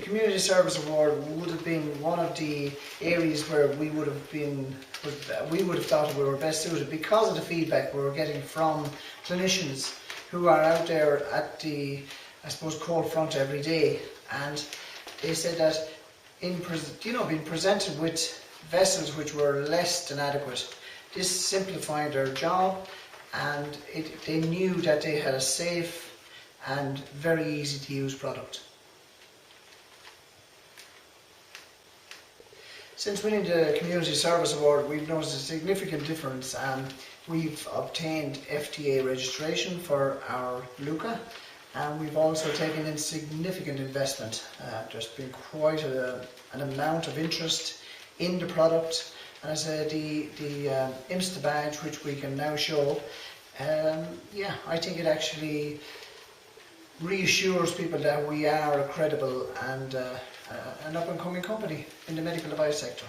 Community Service Award would have been one of the areas where we would have thought we were best suited because of the feedback we were getting from clinicians who are out there at the, I suppose, cold front every day, and they said that being presented with vessels which were less than adequate, this simplified their job, and they knew that they had a safe and very easy to use product. Since winning the Community Service Award, we've noticed a significant difference. We've obtained FDA registration for our LUCA, and we've also taken in significant investment. There's been quite an amount of interest in the product, and as the IMSTA badge, which we can now show, I think it actually reassures people that we are a credible and an up-and-coming company in the medical device sector.